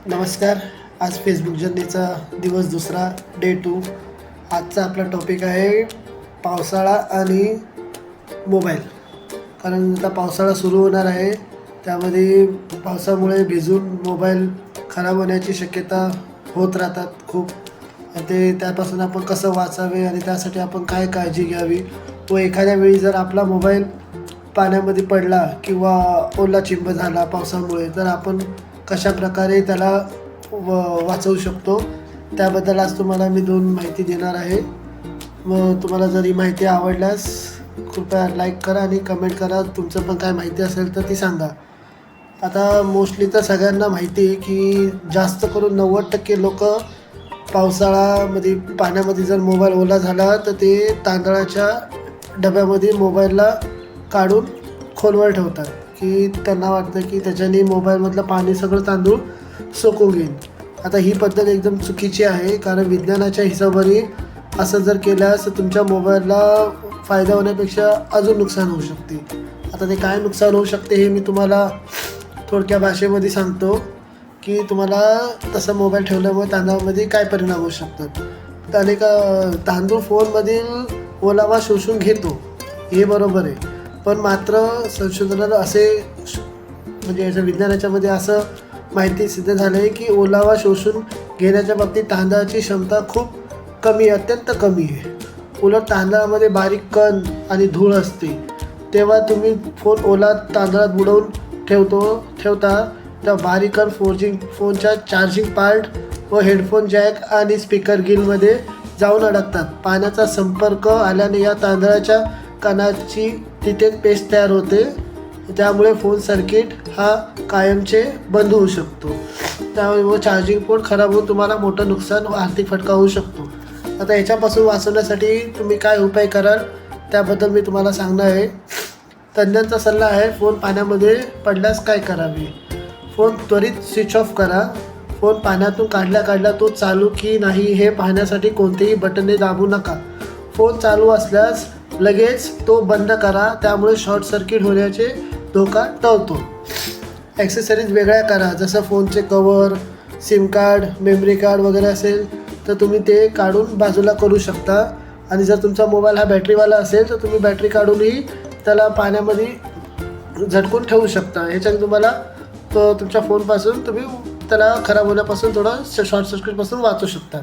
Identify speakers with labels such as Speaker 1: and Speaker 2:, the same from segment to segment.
Speaker 1: नमस्कार. आज फेसबुक जर्नीचा दिवस दुसरा डे 2. आजचा आपला टॉपिक आहे पावसाळा आणि मोबाईल. कारण आता पावसाळा सुरू होणार आहे, त्यामध्ये पावसामुळे भिजून मोबाईल खराब होण्याची शक्यता होत राहतात खूप. आणि त्यापासून आपण कसं वाचावे आणि त्यासाठी आपण काय काळजी घ्यावी व एखाद्या वेळी जर आपला मोबाईल पाण्यामध्ये पडला किंवा ओला चिंब झाला पावसामुळे, तर आपण कशाप्रकारे त्याला वाचवू शकतो त्याबद्दल आज तुम्हाला मी 2 माहिती देणार आहे. मग तुम्हाला जर ही माहिती आवडल्यास कृपया लाईक करा आणि कमेंट करा. तुमचं पण काय माहिती असेल तर ती सांगा. आता मोस्टली तर सगळ्यांना माहिती आहे की जास्त करून 90% लोकं पावसाळ्यामध्ये पाण्यामध्ये जर मोबाईल ओला झाला तर ते तांदळाच्या डब्यामध्ये मोबाईलला काढून खोलवर ठेवतात, की त्यांना वाटतं की त्याच्याने मोबाईलमधलं पाणी सगळं तांदूळ सोकून घेईल. आता ही पद्धत एकदम चुकीची आहे, कारण विज्ञानाच्या हिशोबाने असं जर केल्यास तुमच्या मोबाईलला फायदा होण्यापेक्षा अजून नुकसान होऊ शकते. आता ते काय नुकसान होऊ शकते हे मी तुम्हाला थोडक्या भाषेमध्ये सांगतो, की तुम्हाला तसं मोबाईल ठेवल्यामुळे तांदळामध्ये काय परिणाम होऊ शकतात. आणि तांदूळ फोनमधील ओलावा शोषून घेतो हे बरोबर आहे, पण मात्र संशोधनाला असे म्हणजे याच्या विज्ञानाच्यामध्ये असं माहिती सिद्ध झालं आहे की ओलावा शोषून घेण्याच्या बाबतीत तांदळाची क्षमता खूप कमी आहे, अत्यंत कमी आहे. उलट तांदळामध्ये बारीक कण आणि धूळ असते, तेव्हा तुम्ही फोन ओला तांदळात बुडवून ठेवता त्या बारीक कण फोनच्या चार्जिंग पार्ट व हेडफोन जॅक आणि स्पीकर गिलमध्ये जाऊन अडकतात. पाण्याचा संपर्क आल्याने या तांदळाच्या कणाची तिथे पेस्ट तयार होते, त्यामुळे फोन सर्किट हा कायमचे बंद होऊ शकतो. त्यामुळे चार्जिंग पोर्ट खराब होऊन तुम्हाला मोठं नुकसान व आर्थिक फटका होऊ शकतो. आता याच्यापासून वाचवण्यासाठी तुम्ही काय उपाय कराल त्याबद्दल मी तुम्हाला सांगणार आहे. तज्ज्ञांचा सल्ला आहे, फोन पाण्यामध्ये पडल्यास काय करावे. फोन त्वरित स्विच ऑफ करा. फोन पाण्यातून काढल्या तो चालू की नाही हे पाहण्यासाठी कोणतेही बटणे दाबू नका. फोन चालू असल्यास लगेच तो बंद करा, त्यामुळे शॉर्ट सर्किट होण्याचे धोका टळतो. ॲक्सेसरीज वेगळ्या करा, जसं फोनचे cover, SIM card, memory card वगैरे असेल तर तुम्ही ते काढून बाजूला करू शकता. आणि जर तुमचा मोबाईल हा बॅटरीवाला असेल तर तुम्ही बॅटरी काढूनही त्याला पाण्यामध्ये झटकून ठेवू शकता. ह्याच्याने तुम्हाला तुमच्या फोनपासून तुम्ही त्याला खराब होण्यापासून थोडं शॉर्ट सर्किटपासून वाचू शकता.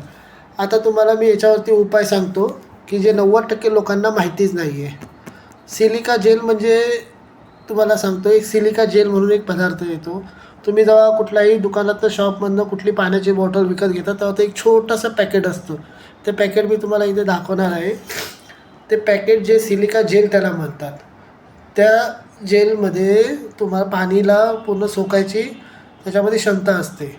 Speaker 1: आता तुम्हाला मी याच्यावरती उपाय सांगतो की जे 90% लोकांना माहितीच नाही आहे. सिलिका जेल म्हणजे तुम्हाला सांगतो, एक सिलिका जेल म्हणून एक पदार्थ येतो. तुम्ही जेव्हा कुठल्याही दुकानातनं शॉपमधनं कुठली पाण्याची बॉटल विकत घेता तेव्हा ते एक छोटंसं पॅकेट असतं. ते पॅकेट मी तुम्हाला इथे दाखवणार आहे. ते पॅकेट जे सिलिका जेल त्याला म्हणतात, त्या जेलमध्ये तुम्हाला पाणीला पूर्ण सोकायची त्याच्यामध्ये क्षमता असते.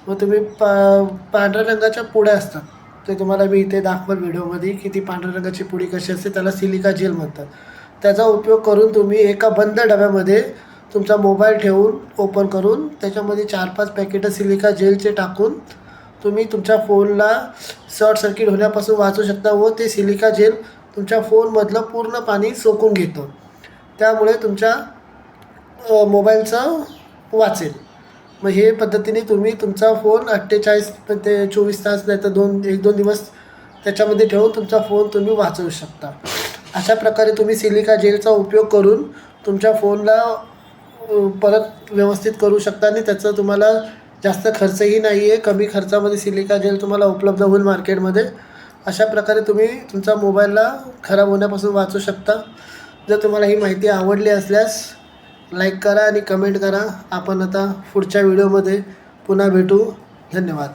Speaker 1: मग तुम्ही पांढऱ्या रंगाच्या पुड्या असतात, ते तुम्हाला मी इथे दाखवेल व्हिडिओमध्ये की ती पांढऱ्या रंगाची पुडी कशी असते, त्याला सिलिका जेल म्हणतात. त्याचा उपयोग करून तुम्ही एका बंद डब्यामध्ये तुमचा मोबाईल ठेवून ओपन करून त्याच्यामध्ये 4-5 पॅकेटं सिलिका जेलचे टाकून तुम्ही तुमच्या फोनला शॉर्ट सर्किट होण्यापासून वाचू शकता व ते सिलिका जेल तुमच्या फोनमधलं पूर्ण पाणी सोकून घेतं. त्यामुळे तुमच्या मोबाईलचं वाचेल. मग हे पद्धतीने तुम्ही तुमचा फोन 48 ते 24 तास नाही तर 1-2 दिवस त्याच्यामध्ये ठेवून तुमचा फोन तुम्ही वाचवू शकता. अशा प्रकारे तुम्ही सिलिका जेलचा उपयोग करून तुमच्या फोनला परत व्यवस्थित करू शकता आणि त्याचा तुम्हाला जास्त खर्चही नाही आहे. कमी खर्चामध्ये सिलिका जेल तुम्हाला उपलब्ध होईल मार्केटमध्ये. अशा प्रकारे तुम्ही तुमचा मोबाईलला खराब होण्यापासून वाचू शकता. जर तुम्हाला ही माहिती आवडली असल्यास लाईक करा आणि कमेंट करा. आपण आता पुढच्या व्हिडिओमध्ये पुन्हा भेटू. धन्यवाद.